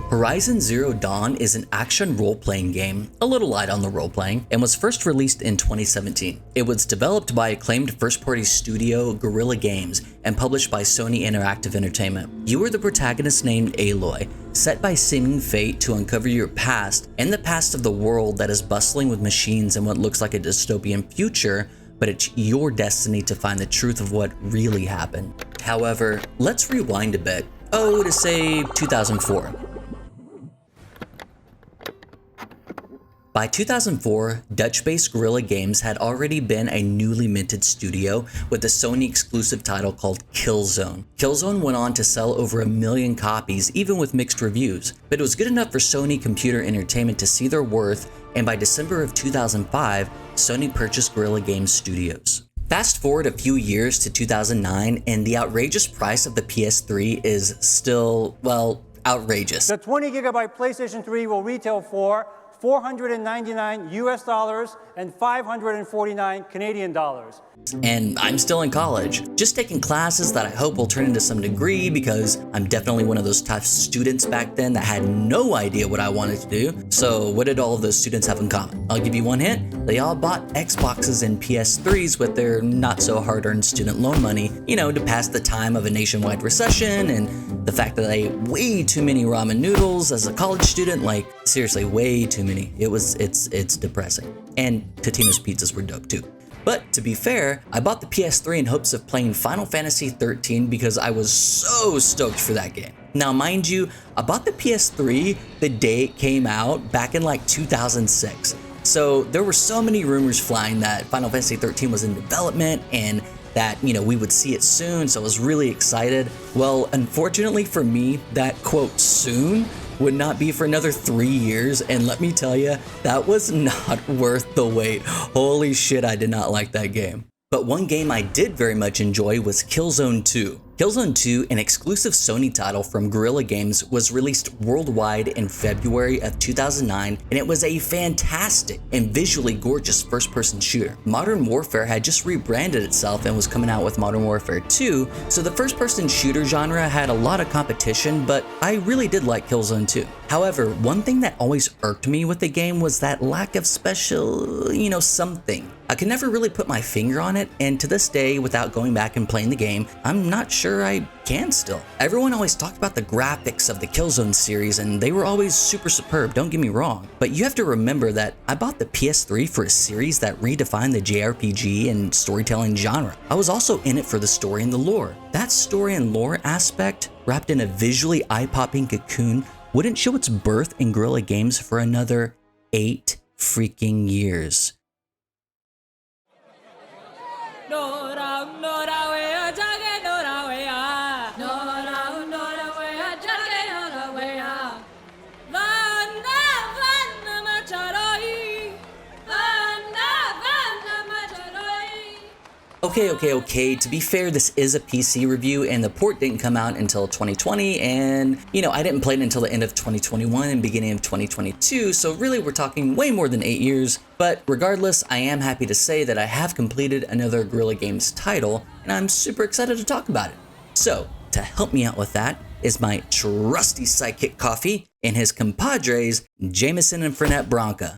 Horizon Zero Dawn is an action role-playing game, a little light on the role-playing, and was first released in 2017. It was developed by acclaimed first-party studio Guerrilla Games and published by Sony Interactive Entertainment. You are the protagonist named Aloy, set by seeming fate to uncover your past and the past of the world that is bustling with machines and what looks like a dystopian future, but it's your destiny to find the truth of what really happened. However, let's rewind a bit, to say 2004. By 2004, Dutch-based Guerrilla Games had already been a newly minted studio with a Sony exclusive title called Killzone. Killzone went on to sell over 1 million copies, even with mixed reviews, but it was good enough for Sony Computer Entertainment to see their worth, and by December of 2005, Sony purchased Guerrilla Games Studios. Fast forward a few years to 2009, and the outrageous price of the PS3 is still, well, outrageous. The 20 gigabyte PlayStation 3 will retail for $499 US and 549 Canadian dollars. And I'm still in college, just taking classes that I hope will turn into some degree, because I'm definitely one of those tough students back then that had no idea what I wanted to do. So what did all of those students have in common? I'll give you one hint. They all bought Xboxes and PS3s with their not so hard-earned student loan money, to pass the time of a nationwide recession and the fact that I ate way too many ramen noodles as a college student. Like, seriously, way too many. It's depressing. And Totino's pizzas were dope too. But to be fair, I bought the PS3 in hopes of playing Final Fantasy 13 because I was so stoked for that game. Now mind you, I bought the PS3 the day it came out back in like 2006. So there were so many rumors flying that Final Fantasy 13 was in development and that, we would see it soon, so I was really excited. Well, unfortunately for me, that quote soon would not be for another 3 years, and let me tell you, that was not worth the wait. Holy shit, I did not like that game. But one game I did very much enjoy was Killzone 2. Killzone 2, an exclusive Sony title from Guerrilla Games, was released worldwide in February of 2009, and it was a fantastic and visually gorgeous first-person shooter. Modern Warfare had just rebranded itself and was coming out with Modern Warfare 2, so the first-person shooter genre had a lot of competition, but I really did like Killzone 2. However, one thing that always irked me with the game was that lack of special, something. I could never really put my finger on it, and to this day, without going back and playing the game, I'm not sure I can still. Everyone always talked about the graphics of the Killzone series, and they were always super superb, don't get me wrong. But you have to remember that I bought the PS3 for a series that redefined the JRPG and storytelling genre. I was also in it for the story and the lore. That story and lore aspect, wrapped in a visually eye-popping cocoon, wouldn't show its birth in Guerrilla Games for another 8 freaking years. Okay, to be fair, this is a PC review and the port didn't come out until 2020, and I didn't play it until the end of 2021 and beginning of 2022, so really we're talking way more than 8 years. But regardless, I am happy to say that I have completed another Guerrilla Games title, and I'm super excited to talk about it. So, to help me out with that is my trusty sidekick Coffee and his compadres, Jameson and Fernet Branca.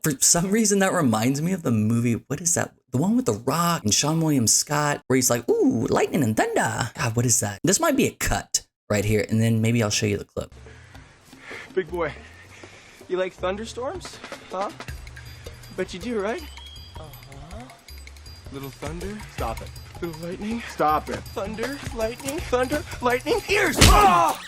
For some reason that reminds me of the movie, what is that? The one with The Rock and Sean William Scott, where he's like, ooh, lightning and thunder. God, what is that? This might be a cut right here, and then maybe I'll show you the clip. Big boy, you like thunderstorms? Huh? Bet you do, right? Uh-huh. Little thunder? Stop it. Little lightning? Stop it. Thunder, lightning, ears! Oh!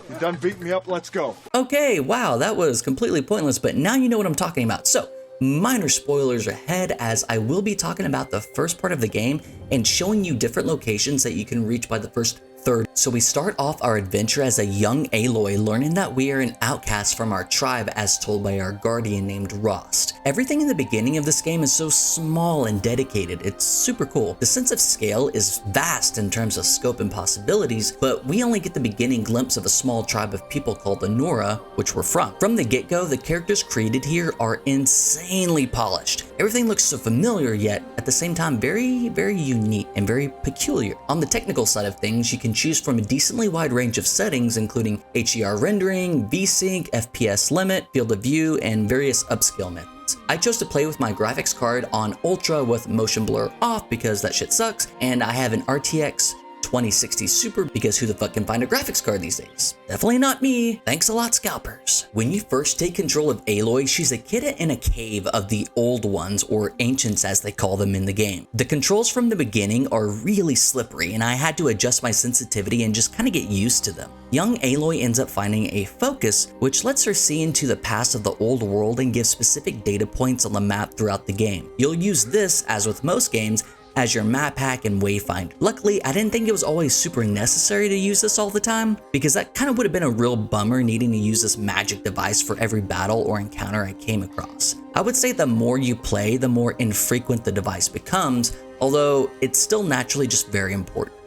You done beating me up? Let's go. Okay, wow, that was completely pointless, but now you know what I'm talking about. So, minor spoilers ahead, as I will be talking about the first part of the game and showing you different locations that you can reach by the first third. So we start off our adventure as a young Aloy, learning that we are an outcast from our tribe as told by our guardian named Rost. Everything in the beginning of this game is so small and dedicated, it's super cool. The sense of scale is vast in terms of scope and possibilities, but we only get the beginning glimpse of a small tribe of people called the Nora, which we're from. From the get-go, the characters created here are insanely polished. Everything looks so familiar, yet at the same time very, very unique and very peculiar. On the technical side of things, you can choose from from a decently wide range of settings, including HDR rendering, VSync, FPS limit, field of view, and various upscale methods. I chose to play with my graphics card on Ultra with motion blur off because that shit sucks, and I have an RTX 2060 Super because who the fuck can find a graphics card these days? Definitely not me. Thanks a lot, scalpers. When you first take control of Aloy, she's a kid in a cave of the old ones, or ancients as they call them in the game. The controls from the beginning are really slippery, and I had to adjust my sensitivity and just kind of get used to them. Young Aloy ends up finding a focus, which lets her see into the past of the old world and gives specific data points on the map throughout the game. You'll use this, as with most games, as your map hack and wayfind. Luckily, I didn't think it was always super necessary to use this all the time, because that kind of would have been a real bummer needing to use this magic device for every battle or encounter I came across. I would say the more you play, the more infrequent the device becomes, although it's still naturally just very important.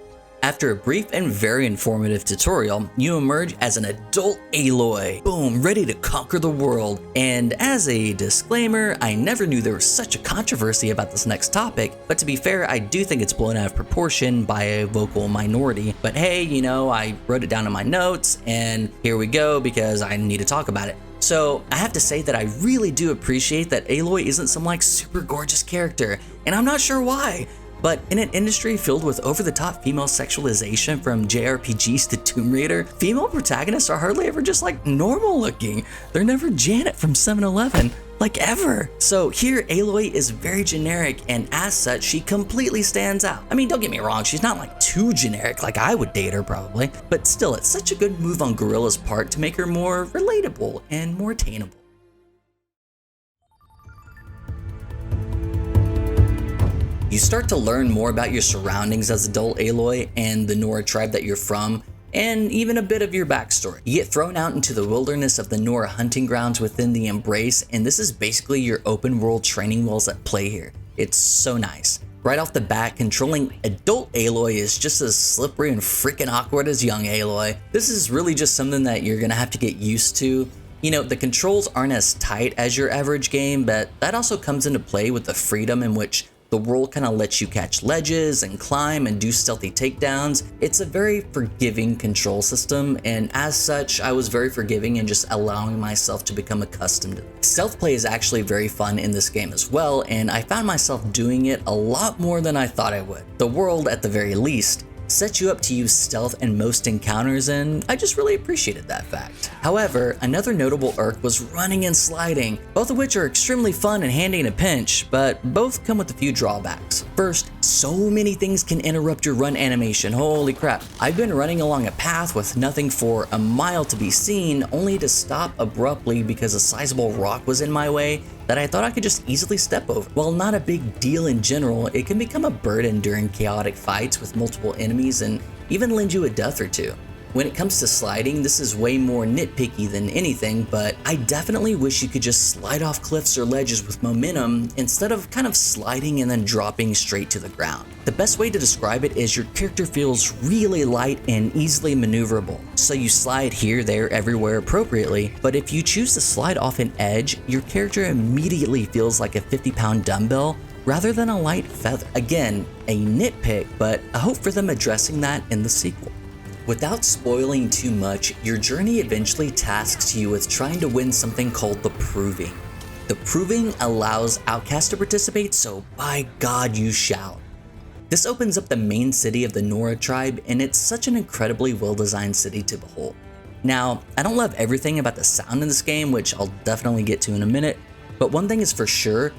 After a brief and very informative tutorial, you emerge as an adult Aloy, boom, ready to conquer the world. And as a disclaimer, I never knew there was such a controversy about this next topic, but to be fair, I do think it's blown out of proportion by a vocal minority. But hey, you know, I wrote it down in my notes, and here we go because I need to talk about it. So I have to say that I really do appreciate that Aloy isn't some like super gorgeous character, and I'm not sure why. But in an industry filled with over-the-top female sexualization from JRPGs to Tomb Raider, female protagonists are hardly ever just like normal looking. They're never Janet from 7-Eleven, like ever. So here Aloy is very generic, and as such she completely stands out. I mean, don't get me wrong, she's not like too generic like I would date her probably, but still it's such a good move on Guerrilla's part to make her more relatable and more attainable. You start to learn more about your surroundings as adult Aloy and the Nora tribe that you're from, and even a bit of your backstory. You get thrown out into the wilderness of the Nora hunting grounds within the Embrace, and this is basically your open world training wheels at play here. It's so nice. Right off the bat, controlling adult Aloy is just as slippery and freaking awkward as young Aloy. This is really just something that you're gonna have to get used to. You know, the controls aren't as tight as your average game, but that also comes into play with the freedom in which the world kind of lets you catch ledges and climb and do stealthy takedowns. It's a very forgiving control system, and as such, I was very forgiving and just allowing myself to become accustomed to it. Stealth play is actually very fun in this game as well, and I found myself doing it a lot more than I thought I would. The world, at the very least, sets you up to use stealth in most encounters, and I just really appreciated that fact. However, another notable irk was running and sliding, both of which are extremely fun and handy in a pinch, but both come with a few drawbacks. First, so many things can interrupt your run animation, holy crap. I've been running along a path with nothing for a mile to be seen, only to stop abruptly because a sizable rock was in my way that I thought I could just easily step over. While not a big deal in general, it can become a burden during chaotic fights with multiple enemies and even lend you a death or two. When it comes to sliding, this is way more nitpicky than anything, but I definitely wish you could just slide off cliffs or ledges with momentum instead of kind of sliding and then dropping straight to the ground. The best way to describe it is your character feels really light and easily maneuverable. So you slide here, there, everywhere appropriately, but if you choose to slide off an edge, your character immediately feels like a 50-pound dumbbell rather than a light feather. Again, a nitpick, but I hope for them addressing that in the sequel. Without spoiling too much, your journey eventually tasks you with trying to win something called the Proving. The Proving allows outcasts to participate, so by God you shall. This opens up the main city of the Nora tribe, and it's such an incredibly well-designed city to behold. Now, I don't love everything about the sound in this game, which I'll definitely get to in a minute, but one thing is for sure,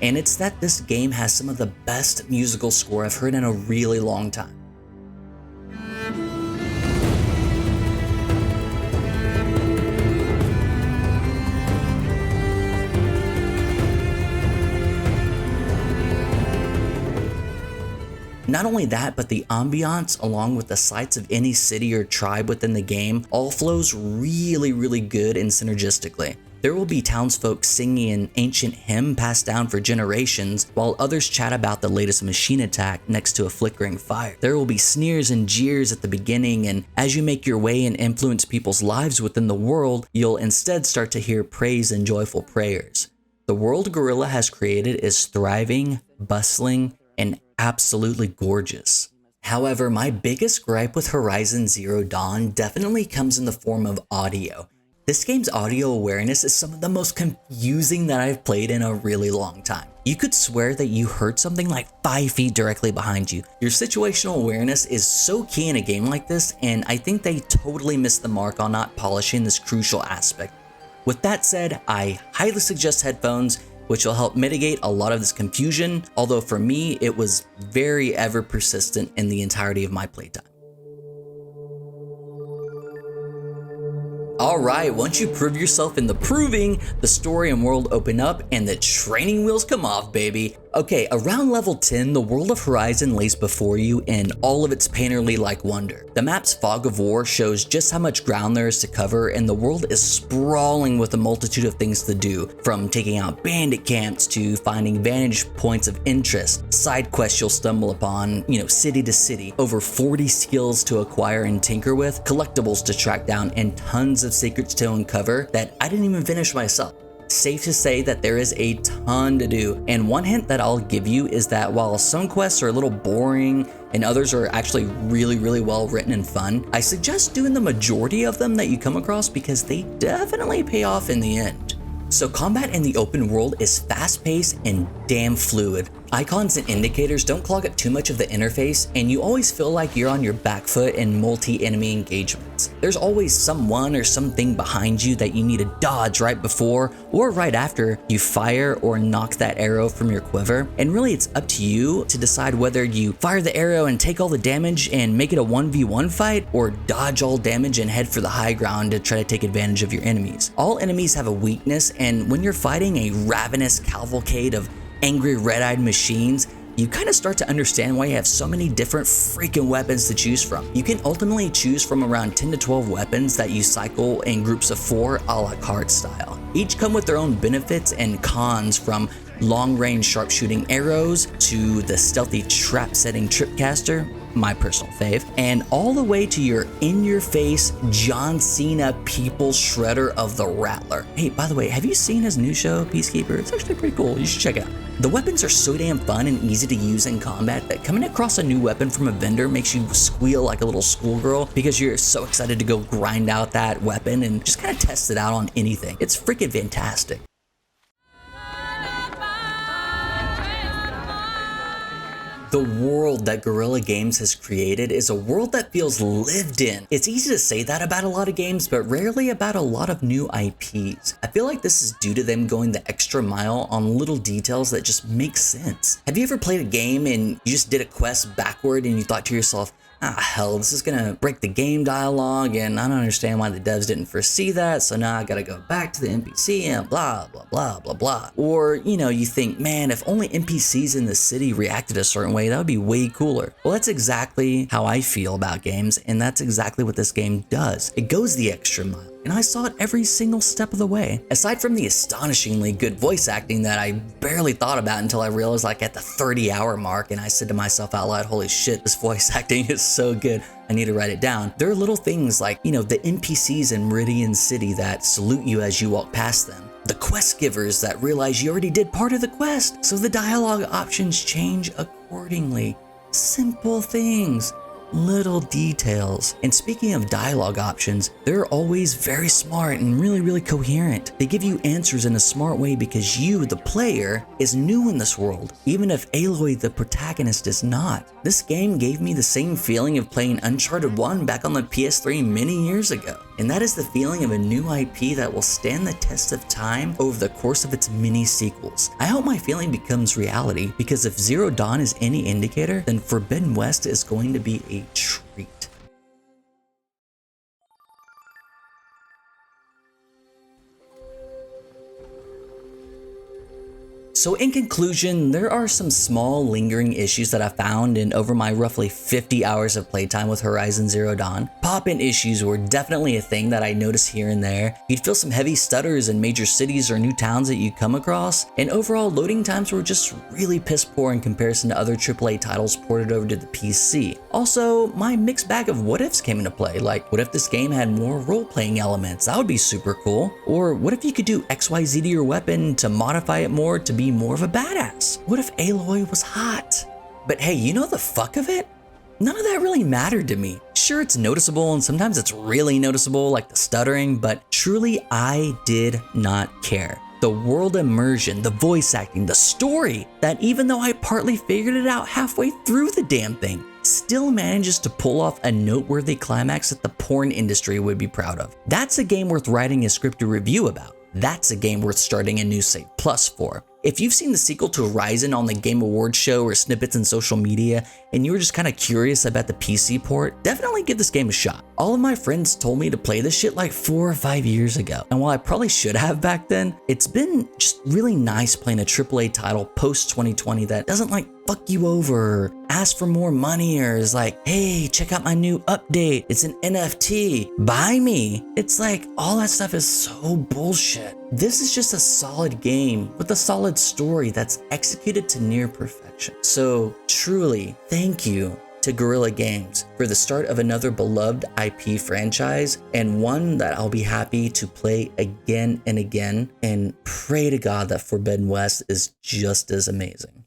and it's that this game has some of the best musical score I've heard in a really long time. Not only that, but the ambiance along with the sights of any city or tribe within the game all flows really good and synergistically. There will be townsfolk singing an ancient hymn passed down for generations, while others chat about the latest machine attack next to a flickering fire. There will be sneers and jeers at the beginning, and as you make your way and influence people's lives within the world, you'll instead start to hear praise and joyful prayers. The world Guerrilla has created is thriving, bustling, and absolutely gorgeous. However, my biggest gripe with Horizon Zero Dawn definitely comes in the form of audio. This game's audio awareness is some of the most confusing that I've played in a really long time. You could swear that you heard something like 5 feet directly behind you. Your situational awareness is so key in a game like this, and I think they totally missed the mark on not polishing this crucial aspect. With that said, I highly suggest headphones, which will help mitigate a lot of this confusion, although for me, it was very ever persistent in the entirety of my playtime. Alright, once you prove yourself in the proving, the story and world open up and the training wheels come off, baby. Okay, around level 10, the world of Horizon lays before you in all of its painterly-like wonder. The map's fog of war shows just how much ground there is to cover, and the world is sprawling with a multitude of things to do, from taking out bandit camps to finding vantage points of interest, side quests you'll stumble upon, city to city, over 40 skills to acquire and tinker with, collectibles to track down, and tons of secrets to uncover that I didn't even finish myself. Safe to say that there is a ton to do, and one hint that I'll give you is that while some quests are a little boring and others are actually really well written and fun, I suggest doing the majority of them that you come across because they definitely pay off in the end. So combat in the open world is fast-paced and damn fluid. Icons and indicators don't clog up too much of the interface, and you always feel like you're on your back foot in multi-enemy engagements. There's always someone or something behind you that you need to dodge right before or right after you fire or knock that arrow from your quiver, and really it's up to you to decide whether you fire the arrow and take all the damage and make it a 1v1 fight, or dodge all damage and head for the high ground to try to take advantage of your enemies. All enemies have a weakness, and when you're fighting a ravenous cavalcade of angry red-eyed machines, you kind of start to understand why you have so many different freaking weapons to choose from. You can ultimately choose from around 10 to 12 weapons that you cycle in groups of 4 a la carte style. Each come with their own benefits and cons, from long-range sharpshooting arrows to the stealthy trap-setting tripcaster, my personal fave, and all the way to your in-your-face John Cena people shredder of the Rattler. Hey, by the way, have you seen his new show, Peacekeeper? It's actually pretty cool. You should check it out. The weapons are so damn fun and easy to use in combat that coming across a new weapon from a vendor makes you squeal like a little schoolgirl because you're so excited to go grind out that weapon and just kind of test it out on anything. It's freaking fantastic. The world that Guerrilla Games has created is a world that feels lived in. It's easy to say that about a lot of games, but rarely about a lot of new IPs. I feel like this is due to them going the extra mile on little details that just make sense. Have you ever played a game and you just did a quest backward and you thought to yourself, hell, this is gonna break the game dialogue and I don't understand why the devs didn't foresee that, so now I gotta go back to the NPC and blah, blah, blah, blah, blah. Or, you think, man, if only NPCs in the city reacted a certain way, that would be way cooler. Well, that's exactly how I feel about games, and that's exactly what this game does. It goes the extra mile, and I saw it every single step of the way. Aside from the astonishingly good voice acting that I barely thought about until I realized like at the 30-hour mark, and I said to myself out loud, holy shit, this voice acting is so good, I need to write it down. There are little things like, the NPCs in Meridian City that salute you as you walk past them. The quest givers that realize you already did part of the quest, so the dialogue options change accordingly. Simple things. Little details. And speaking of dialogue options, they're always very smart and really coherent. They give you answers in a smart way because you, the player, is new in this world, even if Aloy, the protagonist, is not. This game gave me the same feeling of playing Uncharted 1 back on the PS3 many years ago. And that is the feeling of a new IP that will stand the test of time over the course of its mini sequels. I hope my feeling becomes reality, because if Zero Dawn is any indicator, then Forbidden West is going to be a treat. So in conclusion, there are some small lingering issues that I found in over my roughly 50 hours of playtime with Horizon Zero Dawn. Pop-in issues were definitely a thing that I noticed here and there. You'd feel some heavy stutters in major cities or new towns that you come across, and overall loading times were just really piss poor in comparison to other AAA titles ported over to the PC. Also, my mixed bag of what ifs came into play, like what if this game had more role-playing elements? That would be super cool. Or what if you could do XYZ to your weapon to modify it more to be more of a badass? What if Aloy was hot? But hey, the fuck of it? none of that really mattered to me. Sure, it's noticeable and sometimes it's really noticeable, like the stuttering, but truly I did not care. The world immersion, the voice acting, the story, that even though I partly figured it out halfway through the damn thing, still manages to pull off a noteworthy climax that the porn industry would be proud of. That's a game worth writing a scripted review about. That's a game worth starting a new Save Plus for. If you've seen the sequel to Horizon on the Game Awards show or snippets in social media, and you were just kind of curious about the PC port, definitely give this game a shot. All of my friends told me to play this shit like 4 or 5 years ago, and while I probably should have back then, it's been just really nice playing a AAA title post 2020 that doesn't like fuck you over, or ask for more money, or is like, hey, check out my new update, it's an NFT, buy me. It's like, all that stuff is so bullshit. This is just a solid game with a solid story that's executed to near perfection. So truly, thank you to Guerrilla Games for the start of another beloved IP franchise, and one that I'll be happy to play again and again, and pray to God that Forbidden West is just as amazing.